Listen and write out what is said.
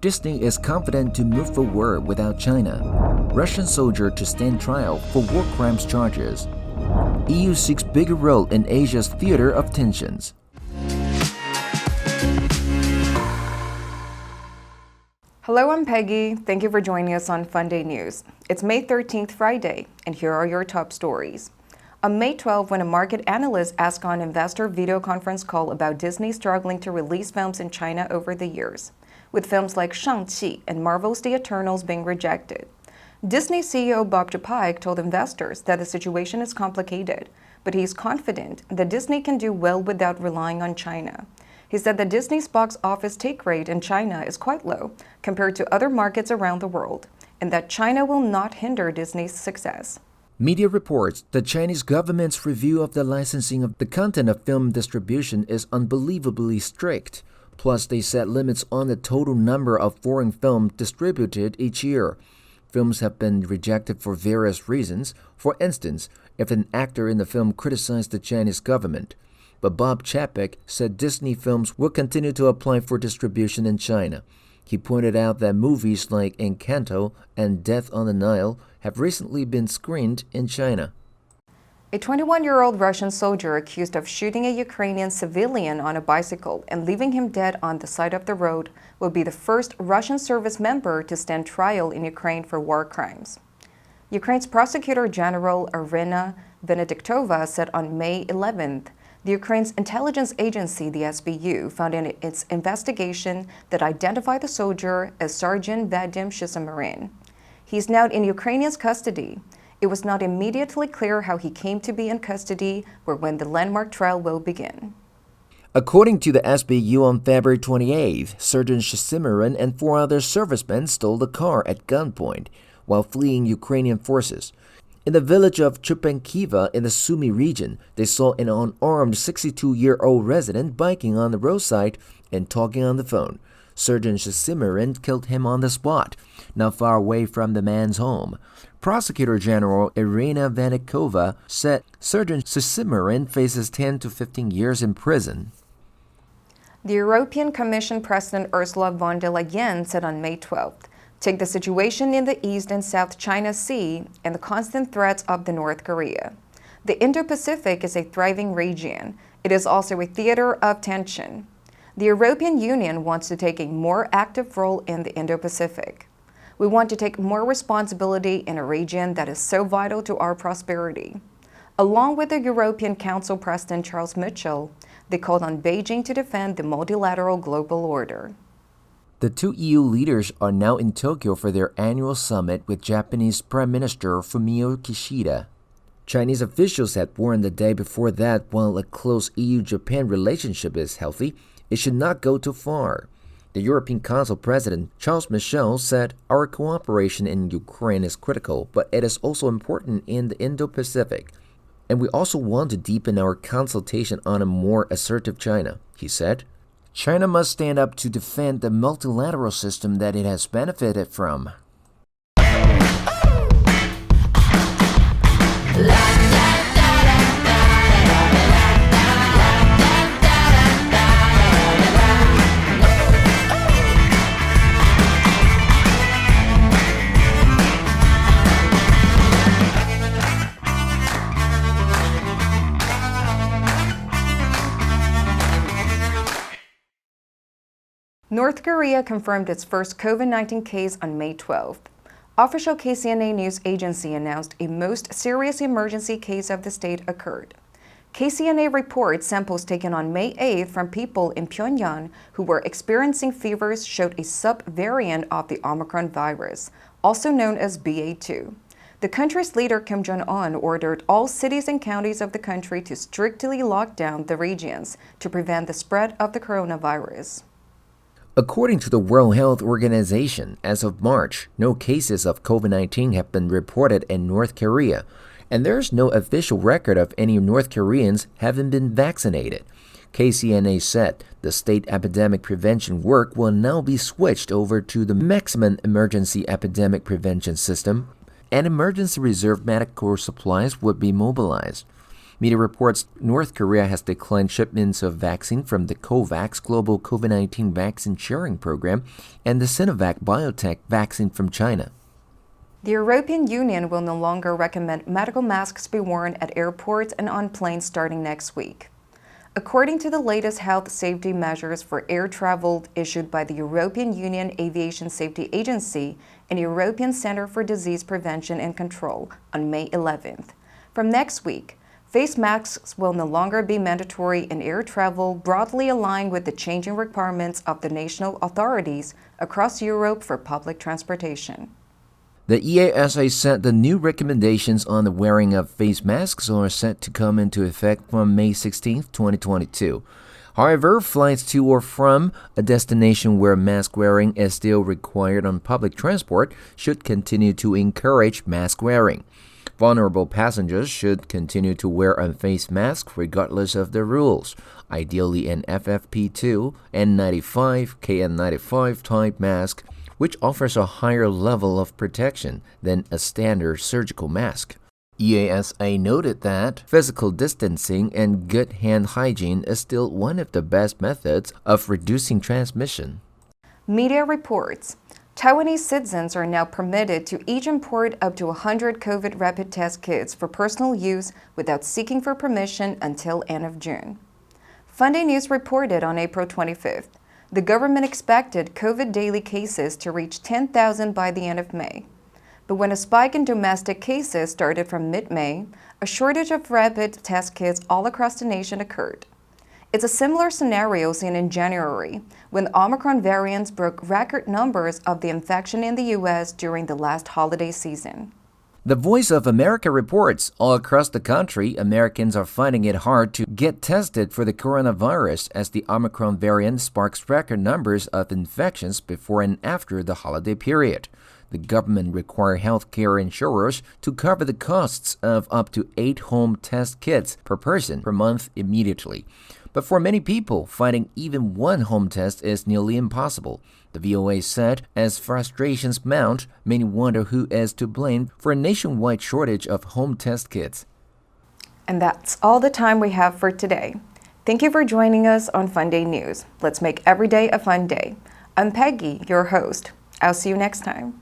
Disney is confident to move forward without China. Russian soldier to stand trial for war crimes charges. EU seeks bigger role in Asia's theater of tensions. Hello, I'm Peggy. Thank you for joining us on FUNDAY News. It's May 13th, Friday, and here are your top stories. On May 12, when a market analyst asked on investor video conference call about Disney struggling to release films in China over the years, with films like Shang-Chi and Marvel's The Eternals being rejected. Disney CEO Bob Chapek told investors that the situation is complicated, but he's confident that Disney can do well without relying on China. He said that Disney's box office take rate in China is quite low compared to other markets around the world, and that China will not hinder Disney's success. Media reports the Chinese government's review of the licensing of the content of film distribution is unbelievably strict. Plus, they set limits on the total number of foreign films distributed each year. Films have been rejected for various reasons. For instance, if an actor in the film criticized the Chinese government. But Bob Chapek said Disney films will continue to apply for distribution in China. He pointed out that movies like Encanto and Death on the Nile have recently been screened in China. A 21-year-old Russian soldier accused of shooting a Ukrainian civilian on a bicycle and leaving him dead on the side of the road will be the first Russian service member to stand trial in Ukraine for war crimes. Ukraine's Prosecutor General Irina Venediktova said on May 11th, the Ukraine's intelligence agency, the SBU, found in its investigation that identified the soldier as Sergeant Vadim Shishamarin. He's now in Ukrainians' custody. It was not immediately clear how he came to be in custody or when the landmark trial will begin. According to the SBU on February 28th, Sergeant Shishamarin and 4 other servicemen stole the car at gunpoint while fleeing Ukrainian forces. In the village of Chupenkiva in the Sumy region, they saw an unarmed 62-year-old resident biking on the roadside and talking on the phone. Sergeant Shishamarin killed him on the spot, not far away from the man's home. Prosecutor General Irina Venediktova said Sergeant Shishamarin faces 10 to 15 years in prison. The European Commission President Ursula von der Leyen said on May 12th, "Take the situation in the East and South China Sea and the constant threats of the North Korea. The Indo-Pacific is a thriving region. It is also a theater of tension. The European Union wants to take a more active role in the Indo-Pacific. We want to take more responsibility in a region that is so vital to our prosperity." Along with the European Council President Charles Michel, they called on Beijing to defend the multilateral global order. The 2 EU leaders are now in Tokyo for their annual summit with Japanese Prime Minister Fumio Kishida. Chinese officials had warned the day before that while a close EU-Japan relationship is healthy, it should not go too far. The European Council President Charles Michel said, "Our cooperation in Ukraine is critical, but it is also important in the Indo-Pacific. And we also want to deepen our consultation on a more assertive China," he said. China must stand up to defend the multilateral system that it has benefited from. North Korea confirmed its first COVID-19 case on May 12th. Official KCNA news agency announced a most serious emergency case of the state occurred. KCNA reports samples taken on May 8th from people in Pyongyang who were experiencing fevers showed a sub-variant of the Omicron virus, also known as BA2. The country's leader Kim Jong-un ordered all cities and counties of the country to strictly lock down the regions to prevent the spread of the coronavirus. According to the World Health Organization, as of March, no cases of COVID-19 have been reported in North Korea, and there is no official record of any North Koreans having been vaccinated. KCNA said the state epidemic prevention work will now be switched over to the Maximum Emergency Epidemic Prevention System, and emergency reserve medical supplies would be mobilized. Media reports North Korea has declined shipments of vaccine from the COVAX global COVID-19 vaccine sharing program and the Sinovac biotech vaccine from China. The European Union will no longer recommend medical masks be worn at airports and on planes starting next week. According to the latest health safety measures for air travel issued by the European Union Aviation Safety Agency and European Centre for Disease Prevention and Control on May 11th. From next week, face masks will no longer be mandatory in air travel, broadly aligned with the changing requirements of the national authorities across Europe for public transportation. The EASA said the new recommendations on the wearing of face masks are set to come into effect from May 16, 2022. However, flights to or from a destination where mask wearing is still required on public transport should continue to encourage mask wearing. Vulnerable passengers should continue to wear a face mask regardless of the rules, ideally an FFP2, N95, KN95 type mask, which offers a higher level of protection than a standard surgical mask. EASA noted that physical distancing and good hand hygiene is still one of the best methods of reducing transmission. Media reports Taiwanese citizens are now permitted to each import up to 100 COVID rapid test kits for personal use without seeking for permission until end of June. FUNDAY News reported on April 25th. The government expected COVID daily cases to reach 10,000 by the end of May. But when a spike in domestic cases started from mid-May, a shortage of rapid test kits all across the nation occurred. It's a similar scenario seen in January, when Omicron variants broke record numbers of the infection in the U.S. during the last holiday season. The Voice of America reports all across the country, Americans are finding it hard to get tested for the coronavirus as the Omicron variant sparks record numbers of infections before and after the holiday period. The government requires healthcare insurers to cover the costs of up to 8 home test kits per person per month immediately. But for many people, finding even one home test is nearly impossible. The VOA said, as frustrations mount, many wonder who is to blame for a nationwide shortage of home test kits. And that's all the time we have for today. Thank you for joining us on FUNDAY News. Let's make every day a fun day. I'm Peggy, your host. I'll see you next time.